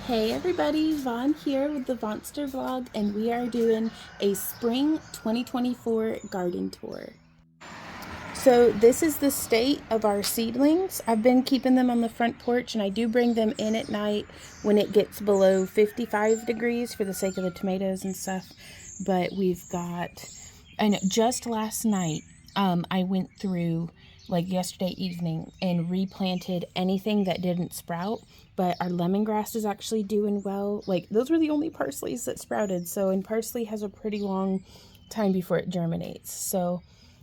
Hey everybody, Vaughn here with the Vonster vlog, and we are doing a spring 2024 garden tour. So this is the state of our seedlings. I've been keeping them on the front porch, and I do bring them in at night when it gets below 55 degrees for the sake of the tomatoes and stuff. But we've got, I know, just last night, I went through, like yesterday evening, and replanted anything that didn't sprout. But our lemongrass is actually doing well. Like, those were the only parsleys that sprouted. So, and parsley has a pretty long time before it germinates. So,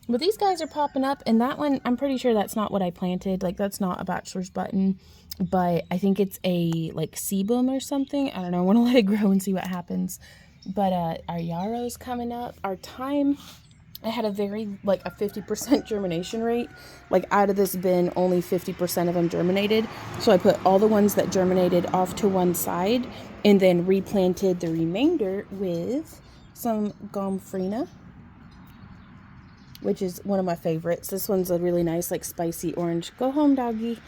but these guys are popping up. And that one, I'm pretty sure that's not what I planted. Like, that's not a bachelor's button. But I think it's a, like, sebum or something. I don't know. I want to let it grow and see what happens. But our yarrow's coming up. Our thyme, I had a very, like, a 50% germination rate. Like, out of this bin, only 50% of them germinated. So I put all the ones that germinated off to one side and then replanted the remainder with some gomphrena, which is one of my favorites. This one's a really nice, like, spicy orange. Go home, doggy.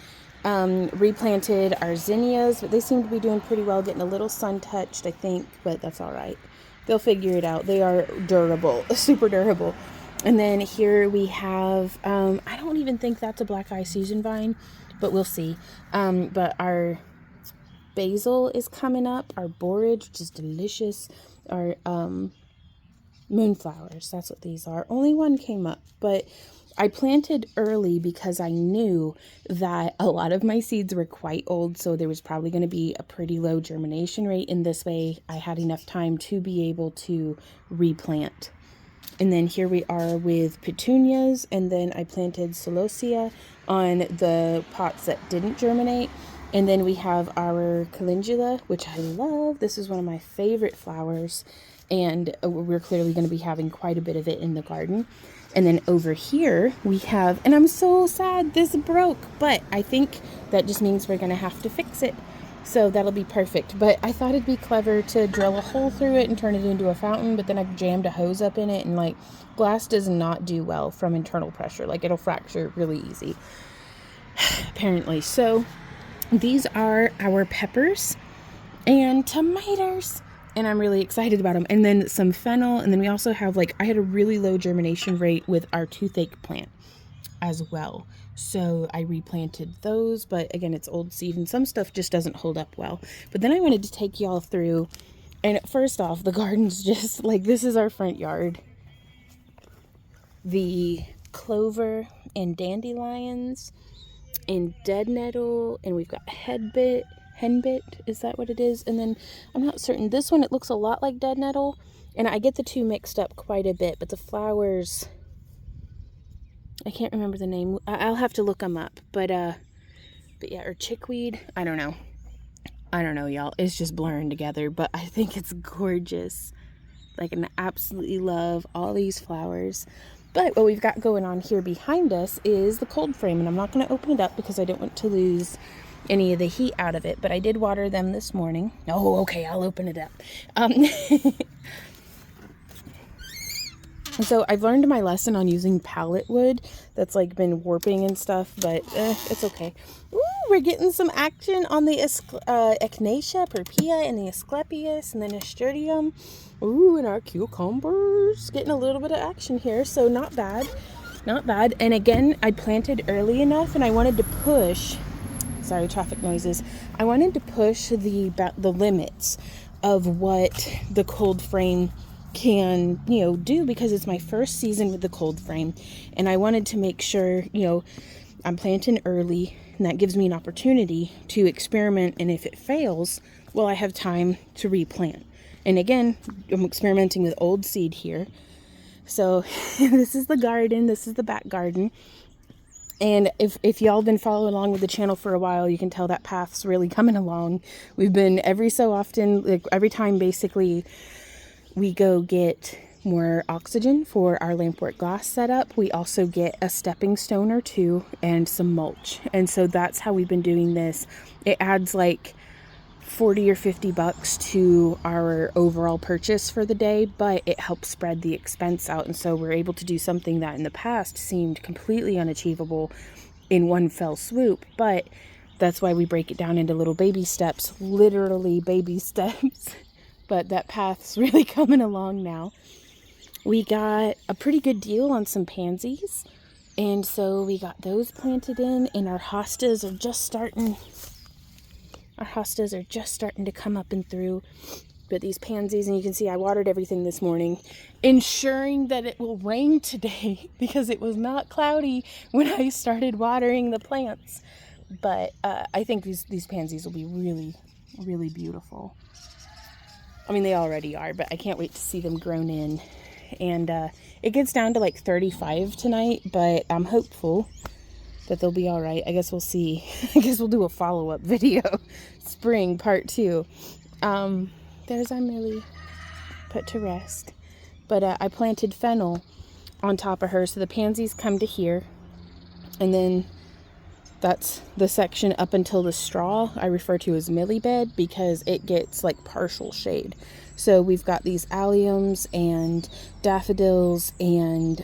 Replanted our zinnias, but they seem to be doing pretty well, getting a little sun touched, I think, but that's all right. They'll figure it out. They are durable, super durable. And then here we have, I don't even think that's a black eye Susan vine, but we'll see. But our basil is coming up, our borage, which is delicious, our moonflowers, that's what these are. Only one came up, but I planted early because I knew that a lot of my seeds were quite old, so there was probably going to be a pretty low germination rate. In this way, I had enough time to be able to replant. And then here we are with petunias, and then I planted celosia on the pots that didn't germinate. And then we have our calendula, which I love. This is one of my favorite flowers, and we're clearly going to be having quite a bit of it in the garden. And then over here we have, and I'm so sad this broke, but I think that just means we're going to have to fix it. So that'll be perfect. But I thought it'd be clever to drill a hole through it and turn it into a fountain, but then I jammed a hose up in it, and like, glass does not do well from internal pressure. Like, it'll fracture really easy, apparently. So these are our peppers and tomatoes, and I'm really excited about them. And then some fennel, and then we also have, like, I had a really low germination rate with our toothache plant as well. So I replanted those, but again, it's old seed, and some stuff just doesn't hold up well. But then I wanted to take y'all through, and first off, the garden's just, like, this is our front yard. The clover and dandelions and dead nettle, and we've got henbit, is that what it is? And then I'm not certain, this one, it looks a lot like dead nettle, and I get the two mixed up quite a bit, but the flowers, I can't remember the name. I'll have to look them up, but yeah, or chickweed, I don't know, y'all, it's just blurring together, but I think it's gorgeous. Like, I absolutely love all these flowers. But what we've got going on here behind us is the cold frame, and I'm not going to open it up because I don't want to lose any of the heat out of it, but I did water them this morning. Oh, okay, I'll open it up. So I've learned my lesson on using pallet wood that's, like, been warping and stuff, but it's okay. Ooh, we're getting some action on the echinacea, purpea, and the asclepias, and then nasturtium. Ooh, and our cucumbers. Getting a little bit of action here, so not bad. Not bad. And again, I planted early enough, and I wanted to push, sorry, traffic noises. I wanted to push the limits of what the cold frame can, do, because it's my first season with the cold frame, and I wanted to make sure, I'm planting early, and that gives me an opportunity to experiment, and if it fails, well, I have time to replant. And again, I'm experimenting with old seed here. So this is the garden, this is the back garden. And if y'all been following along with the channel for a while, you can tell that path's really coming along. We've been every so often, like every time basically we go get more oxygen for our lampwork glass setup, we also get a stepping stone or two and some mulch. And so that's how we've been doing this. It adds like 40 or 50 bucks to our overall purchase for the day, but it helps spread the expense out. And so we're able to do something that in the past seemed completely unachievable in one fell swoop. But that's why we break it down into little baby steps, literally baby steps. But that path's really coming along now. We got a pretty good deal on some pansies, and so we got those planted in, and our hostas are just starting to come up and through. But these pansies, and you can see I watered everything this morning, ensuring that it will rain today because it was not cloudy when I started watering the plants. But I think these pansies will be really, really beautiful. I mean, they already are, but I can't wait to see them grown in. And it gets down to like 35 tonight, but I'm hopeful that they'll be all right. I guess we'll see. I guess we'll do a follow-up video, spring part 2. There's our Millie put to rest. But I planted fennel on top of her, so the pansies come to here, and then that's the section up until the straw I refer to as Millie bed because it gets like partial shade. So we've got these alliums and daffodils and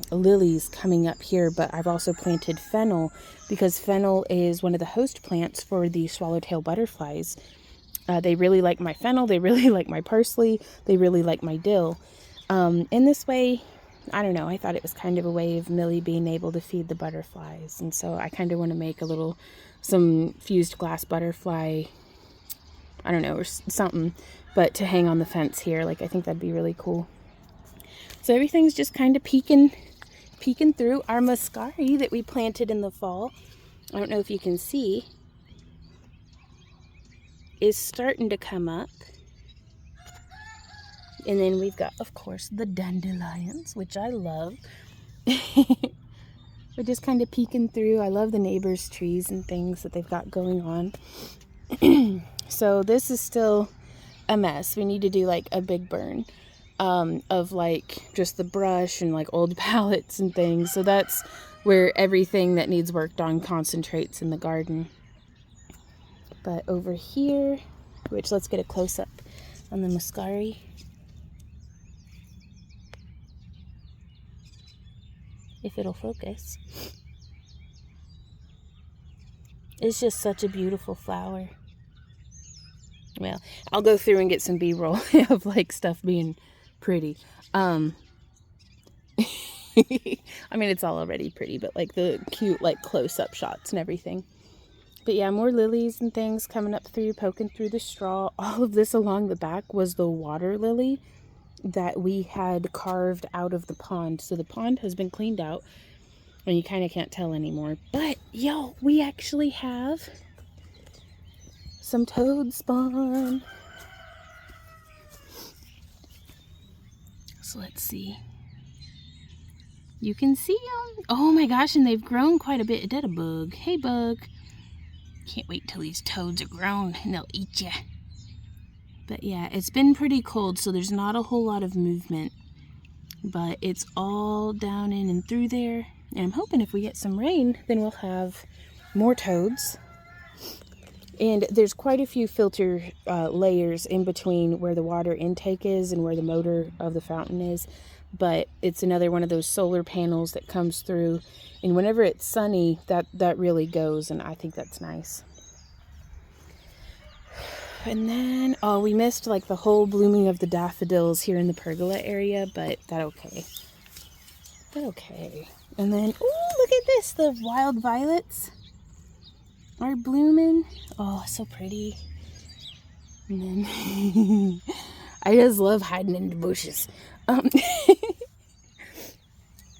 lilies coming up here, but I've also planted fennel because fennel is one of the host plants for the swallowtail butterflies. They really like my fennel, they really like my parsley, they really like my dill. In this way, I don't know, I thought it was kind of a way of Millie being able to feed the butterflies. And so I kind of want to make some fused glass butterfly, I don't know, or something, but to hang on the fence here. Like, I think that'd be really cool. So everything's just kind of peeking through. Our muscari that we planted in the fall, I don't know if you can see, is starting to come up. And then we've got, of course, the dandelions, which I love. We're just kind of peeking through. I love the neighbors' trees and things that they've got going on. So this is still a mess. We need to do like a big burn of like just the brush and like old pallets and things. So that's where everything that needs worked on concentrates in the garden. But over here, which let's get a close-up on the muscari. If it'll focus. It's just such a beautiful flower. Well, I'll go through and get some B-roll of like stuff being pretty. I mean, it's all already pretty, but like the cute like close-up shots and everything. But yeah, more lilies and things coming up through, poking through the straw. All of this along the back was the water lily that we had carved out of the pond. So the pond has been cleaned out and you kind of can't tell anymore. But yo, we actually have some toad spawn. So let's see. You can see them. Oh my gosh, and they've grown quite a bit. Is that a bug? Hey bug. Can't wait till these toads are grown and they'll eat you. But yeah, it's been pretty cold, so there's not a whole lot of movement. But it's all down in and through there. And I'm hoping if we get some rain, then we'll have more toads. And there's quite a few filter layers in between where the water intake is and where the motor of the fountain is. But it's another one of those solar panels that comes through. And whenever it's sunny, that really goes, and I think that's nice. And then, oh, we missed like the whole blooming of the daffodils here in the pergola area, but that okay. That okay. And then, oh, look at this. The wild violets are blooming. Oh, so pretty. And then, I just love hiding in the bushes.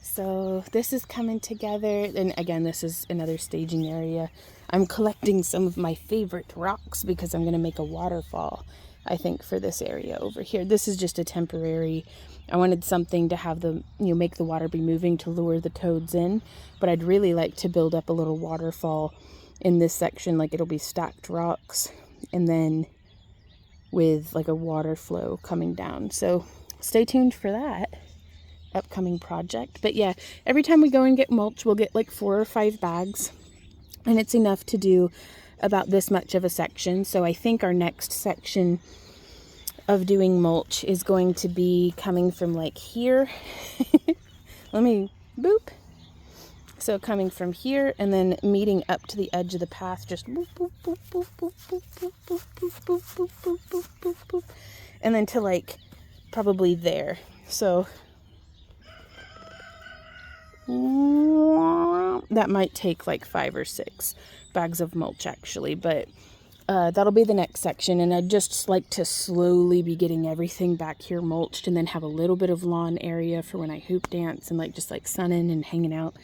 So this is coming together. And again, this is another staging area. I'm collecting some of my favorite rocks because I'm going to make a waterfall, I think, for this area over here. This is just a temporary, I wanted something to have the, make the water be moving to lure the toads in. But I'd really like to build up a little waterfall in this section. Like it'll be stacked rocks and then with like a water flow coming down. So stay tuned for that upcoming project. But yeah, every time we go and get mulch, we'll get like 4 or 5 bags. And it's enough to do about this much of a section. So I think our next section of doing mulch is going to be coming from like here. Let me boop. So coming from here and then meeting up to the edge of the path, just boop, boop, boop, boop, boop, boop, boop, boop, boop, boop, boop, boop, boop, boop, boop, and then to like probably there. So that might take like 5 or 6 bags of mulch actually, but that'll be the next section. And I'd just like to slowly be getting everything back here mulched and then have a little bit of lawn area for when I hoop dance and like just like sunning and hanging out.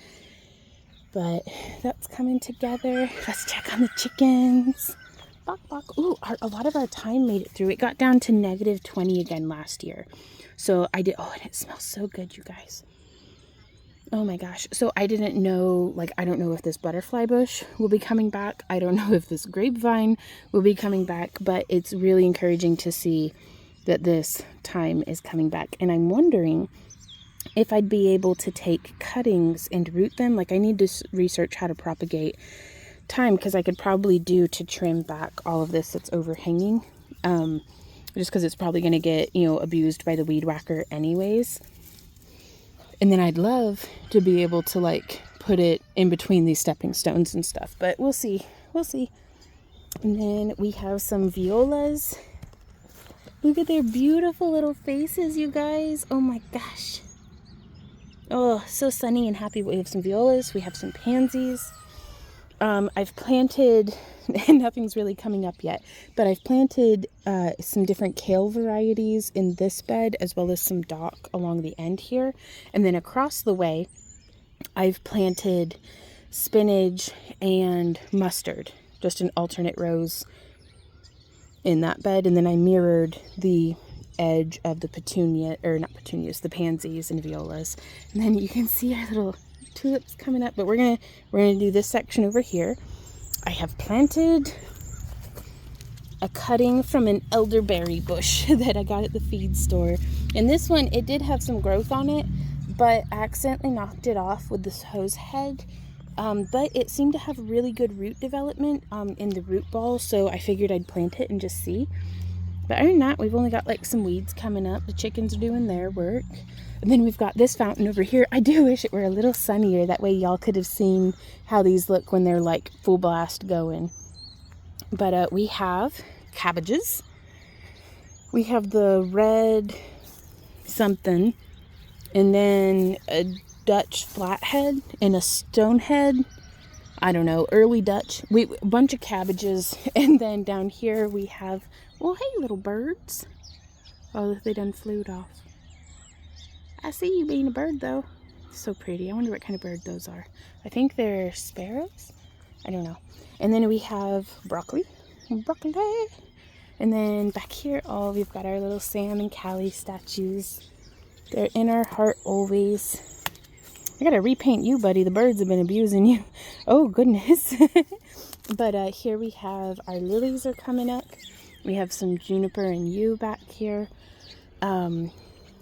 But that's coming together. Let's check on the chickens. Bok, bok. Ooh, a lot of our thyme made it through. It got down to -20 again last year. So I did, oh, and it smells so good, you guys. Oh my gosh. So I didn't know, like, I don't know if this butterfly bush will be coming back. I don't know if this grapevine will be coming back, but it's really encouraging to see that this thyme is coming back. And I'm wondering if I'd be able to take cuttings and root them. Like, I need to research how to propagate thyme, because I could probably do to trim back all of this that's overhanging. Just because it's probably going to get, you know, abused by the weed whacker anyways. And then I'd love to be able to like put it in between these stepping stones and stuff, but we'll see. We'll see. And then we have some violas. Look at their beautiful little faces, you guys. Oh my gosh. Oh, so sunny and happy. We have some violas. We have some pansies. I've planted, and nothing's really coming up yet, but I've planted some different kale varieties in this bed, as well as some dock along the end here. And then across the way, I've planted spinach and mustard, just in alternate rows in that bed. And then I mirrored the edge of the petunia, or not petunias, the pansies and violas. And then you can see our little tulips coming up, but we're gonna do this section over here. I have planted a cutting from an elderberry bush that I got at the feed store, and this one, it did have some growth on it, but I accidentally knocked it off with this hose head. But it seemed to have really good root development in the root ball, so I figured I'd plant it and just see. But other than that, we've only got like some weeds coming up. The chickens are doing their work. And then we've got this fountain over here. I do wish it were a little sunnier. That way y'all could have seen how these look when they're like full blast going. But we have cabbages. We have the red something. And then a Dutch flathead and a stonehead. I don't know, early Dutch. A bunch of cabbages. And then down here we have, well, hey, little birds. Oh, they done flew off. I see you being a bird, though. So pretty. I wonder what kind of bird those are. I think they're sparrows. I don't know. And then we have broccoli. Broccoli. And then back here, oh, we've got our little Sam and Callie statues. They're in our heart always. I gotta repaint you, buddy. The birds have been abusing you. Oh, goodness. But here we have our lilies are coming up. We have some juniper and yew back here.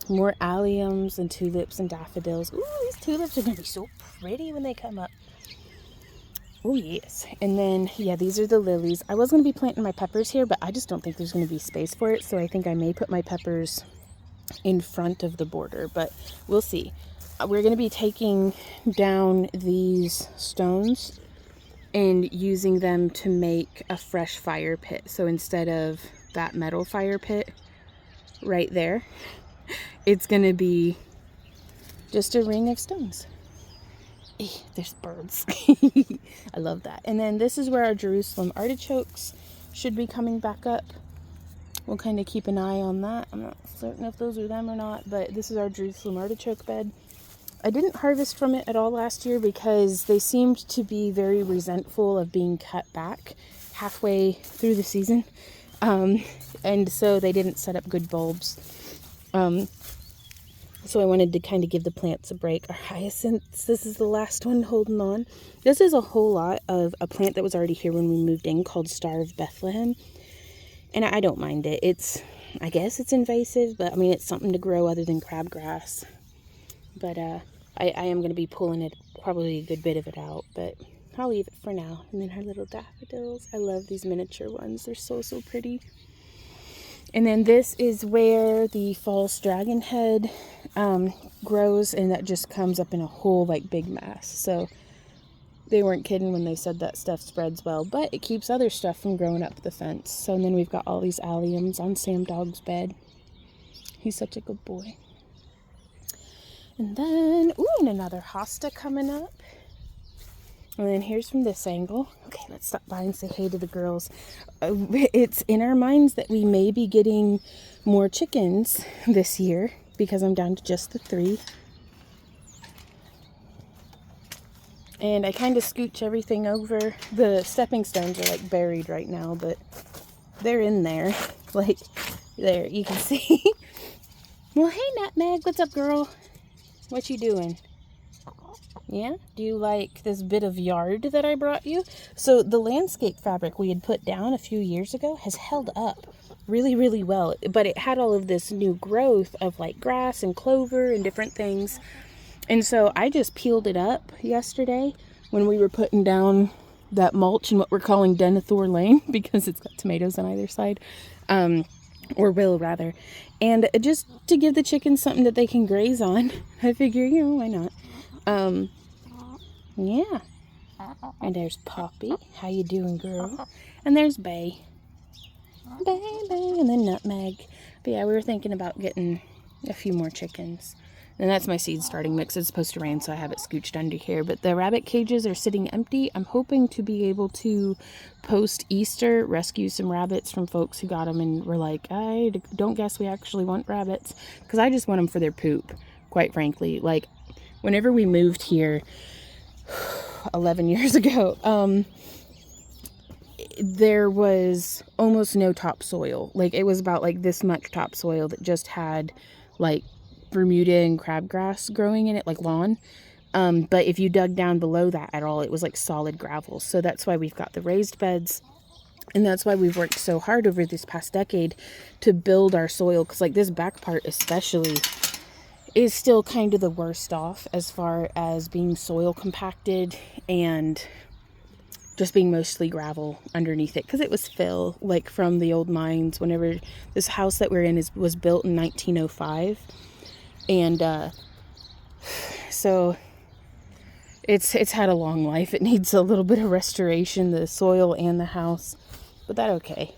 More alliums and tulips and daffodils. Ooh, these tulips are going to be so pretty when they come up. Oh, yes. And then, yeah, these are the lilies. I was going to be planting my peppers here, but I just don't think there's going to be space for it. So I think I may put my peppers in front of the border, but we'll see. We're going to be taking down these stones and using them to make a fresh fire pit. So instead of that metal fire pit right there, it's going to be just a ring of stones. There's birds. I love that. And then this is where our Jerusalem artichokes should be coming back up. We'll kind of keep an eye on that. I'm not certain if those are them or not, but this is our Jerusalem artichoke bed. I didn't harvest from it at all last year because they seemed to be very resentful of being cut back halfway through the season. And so they didn't set up good bulbs. So I wanted to kind of give the plants a break. Our hyacinths, this is the last one holding on. This is a whole lot of a plant that was already here when we moved in called Star of Bethlehem. And I don't mind it. I guess it's invasive, but I mean, it's something to grow other than crabgrass. But I am going to be pulling it, probably a good bit of it out, but I'll leave it for now. And then our little daffodils. I love these miniature ones. They're so, so pretty. And then this is where the false dragon head grows, and that just comes up in a whole like big mass. So they weren't kidding when they said that stuff spreads well, but it keeps other stuff from growing up the fence. So and then we've got all these alliums on Sam Dog's bed. He's such a good boy. And then, ooh, and another hosta coming up. And then here's from this angle. Okay, let's stop by and say hey to the girls. It's in our minds that we may be getting more chickens this year because I'm down to just the 3. And I kind of scooch everything over. The stepping stones are like buried right now, but they're in there. Like, there, you can see. Well, hey, Nutmeg, what's up, girl? What you doing? Yeah? Do you like this bit of yard that I brought you? So the landscape fabric we had put down a few years ago has held up really, really well. But it had all of this new growth of like grass and clover and different things. And so I just peeled it up yesterday when we were putting down that mulch in what we're calling Denethor Lane because it's got tomatoes on either side. Or will rather. And just to give the chickens something that they can graze on, I figure, you know, why not? Yeah. And there's Poppy. How you doing, girl? And there's Bay. Bay, and then Nutmeg. But yeah, we were thinking about getting a few more chickens. And that's my seed starting mix. It's supposed to rain, so I have it scooched under here. But the rabbit cages are sitting empty. I'm hoping to be able to post Easter, rescue some rabbits from folks who got them and were like, I don't guess we actually want rabbits. Because I just want them for their poop, quite frankly. Like, whenever we moved here 11 years ago, there was almost no topsoil. Like, it was about like this much topsoil that just had like Bermuda and crabgrass growing in it, like lawn. But if you dug down below that at all, it was like solid gravel. So that's why we've got the raised beds. And that's why we've worked so hard over this past decade to build our soil. Because like this back part especially is still kind of the worst off as far as being soil compacted and just being mostly gravel underneath it. Because it was fill, like from the old mines. Whenever this house that we're in was built in 1905. And so it's had a long life. It needs a little bit of restoration, the soil and the house, but that's okay.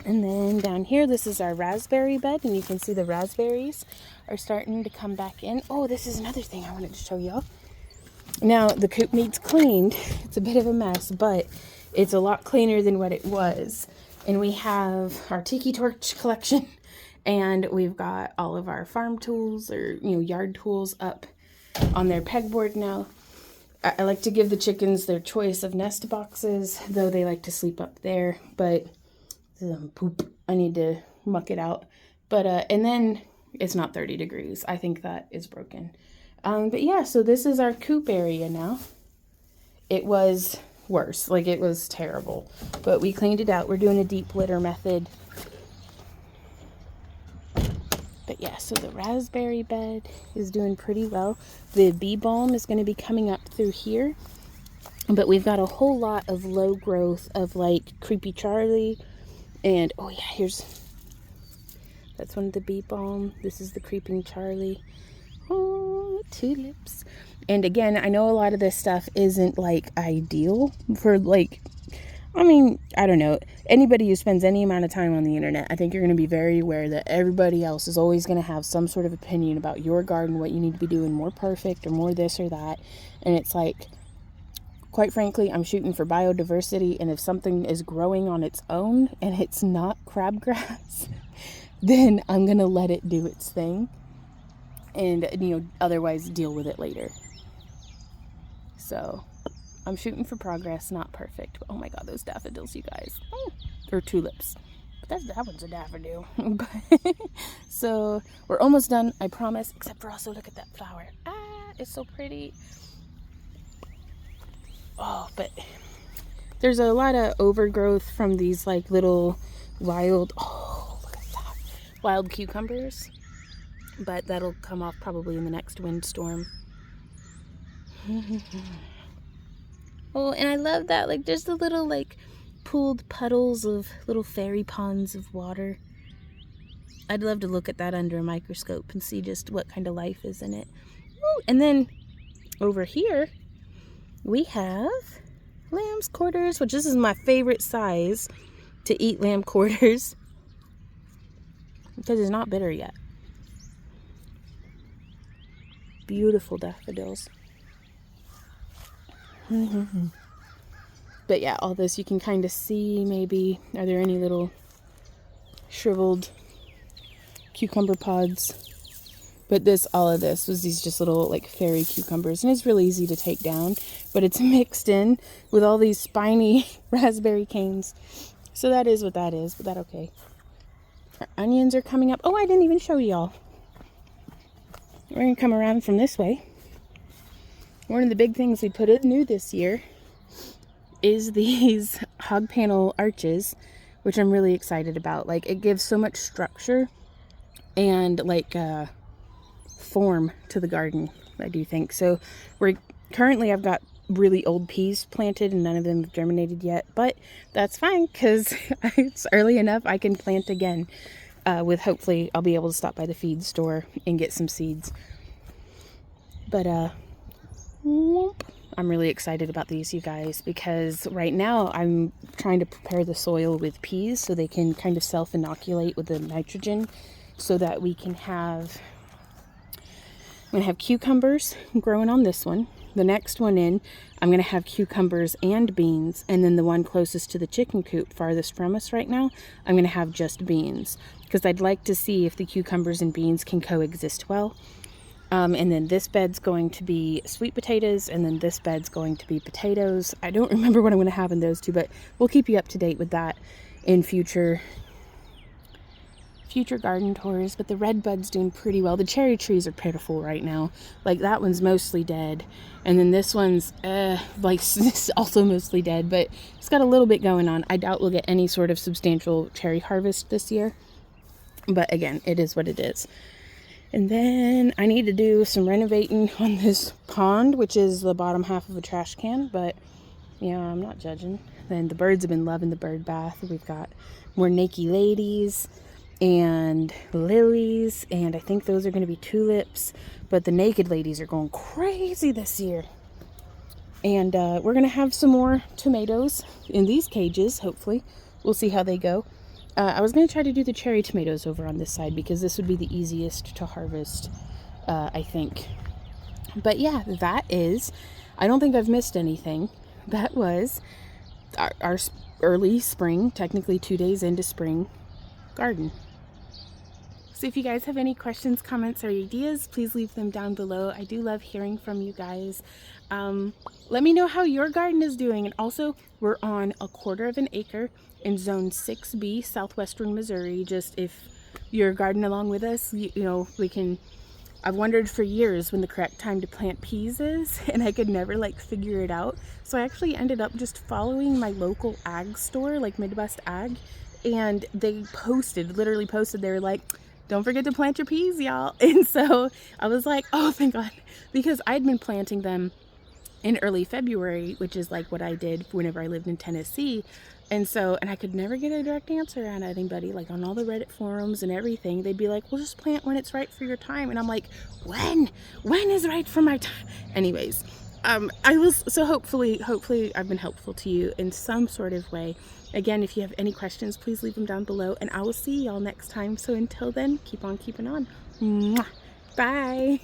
And then down here, this is our raspberry bed, and you can see the raspberries are starting to come back in. Oh, this is another thing I wanted to show y'all. Now, the coop needs cleaned. It's a bit of a mess, but it's a lot cleaner than what it was. And we have our tiki torch collection. And we've got all of our farm tools or, you know, yard tools up on their pegboard now. I like to give the chickens their choice of nest boxes, though they like to sleep up there. But poop, I need to muck it out. But and then it's not 30 degrees. I think that is broken. But yeah, so this is our coop area now. It was worse, like it was terrible. But we cleaned it out. We're doing a deep litter method. But yeah, so the raspberry bed is doing pretty well. The bee balm is going to be coming up through here. But we've got a whole lot of low growth of like Creepy Charlie. And, oh yeah, that's one of the bee balm. This is the Creeping Charlie. Oh, tulips. And again, I know a lot of this stuff isn't like ideal for like, I mean, I don't know. Anybody who spends any amount of time on the internet, I think you're going to be very aware that everybody else is always going to have some sort of opinion about your garden, what you need to be doing more perfect or more this or that. And it's like, quite frankly, I'm shooting for biodiversity. And if something is growing on its own and it's not crabgrass, then I'm going to let it do its thing. And, you know, otherwise deal with it later. So I'm shooting for progress, not perfect. But, oh my God, those daffodils, you guys. Or tulips. But that one's a daffodil. So we're almost done, I promise. Except for also, look at that flower. Ah, it's so pretty. Oh, but there's a lot of overgrowth from these like little wild, oh, look at that. Wild cucumbers. But that'll come off probably in the next windstorm. Oh, and I love that, like, just the little, like, pooled puddles of little fairy ponds of water. I'd love to look at that under a microscope and see just what kind of life is in it. Ooh, and then over here, we have lamb's quarters, which this is my favorite size to eat lamb quarters because it's not bitter yet. Beautiful daffodils. But yeah, all this you can kind of see. Maybe are there any little shriveled cucumber pods? But all of this was these just little like fairy cucumbers, and it's really easy to take down, but it's mixed in with all these spiny raspberry canes. So that is what that is, but that's okay. Our onions are coming up. Oh, I didn't even show y'all. We're gonna come around from this way. One of the big things we put in new this year is these hog panel arches, which I'm really excited about. Like, it gives so much structure and like form to the garden, I do think. So I've got really old peas planted and none of them have germinated yet, but that's fine because it's early enough. I can plant again with hopefully I'll be able to stop by the feed store and get some seeds. But I'm really excited about these, you guys, because right now I'm trying to prepare the soil with peas so they can kind of self-inoculate with the nitrogen, so that we can have, I'm going to have cucumbers growing on this one. The next one in, I'm going to have cucumbers and beans. And then the one closest to the chicken coop, farthest from us right now, I'm going to have just beans. Because I'd like to see if the cucumbers and beans can coexist well. And then this bed's going to be sweet potatoes, and then this bed's going to be potatoes. I don't remember what I'm going to have in those two, but we'll keep you up to date with that in future garden tours. But the red bud's doing pretty well. The cherry trees are pitiful right now. Like, that one's mostly dead, and then this one's like also mostly dead, but it's got a little bit going on. I doubt we'll get any sort of substantial cherry harvest this year, but again, it is what it is. And then I need to do some renovating on this pond, which is the bottom half of a trash can, but yeah, I'm not judging. Then the birds have been loving the bird bath. We've got more naked ladies and lilies, and I think those are going to be tulips, but the naked ladies are going crazy this year. And we're going to have some more tomatoes in these cages, hopefully. We'll see how they go. I was going to try to do the cherry tomatoes over on this side because this would be the easiest to harvest, I think. But yeah, that is, I don't think I've missed anything. That was our early spring, technically 2 days into spring garden. So if you guys have any questions, comments, or ideas, please leave them down below. I do love hearing from you guys. Let me know how your garden is doing. And also, we're on 1/4 of an acre in zone 6B, southwestern Missouri. Just if you're gardening along with us, you know, I've wondered for years when the correct time to plant peas is, and I could never like figure it out. So I actually ended up just following my local ag store, like Midwest Ag, and they literally posted, they were like, don't forget to plant your peas, y'all. And so I was like, oh, thank God, because I'd been planting them in early February, which is like what I did whenever I lived in Tennessee. And I could never get a direct answer on anybody, like on all the Reddit forums and everything. They'd be like, well, just plant when it's right for your time. And I'm like, when is right for my time? Anyways, hopefully I've been helpful to you in some sort of way. Again, if you have any questions, please leave them down below, and I will see y'all next time. So until then, keep on keeping on. Mwah. Bye.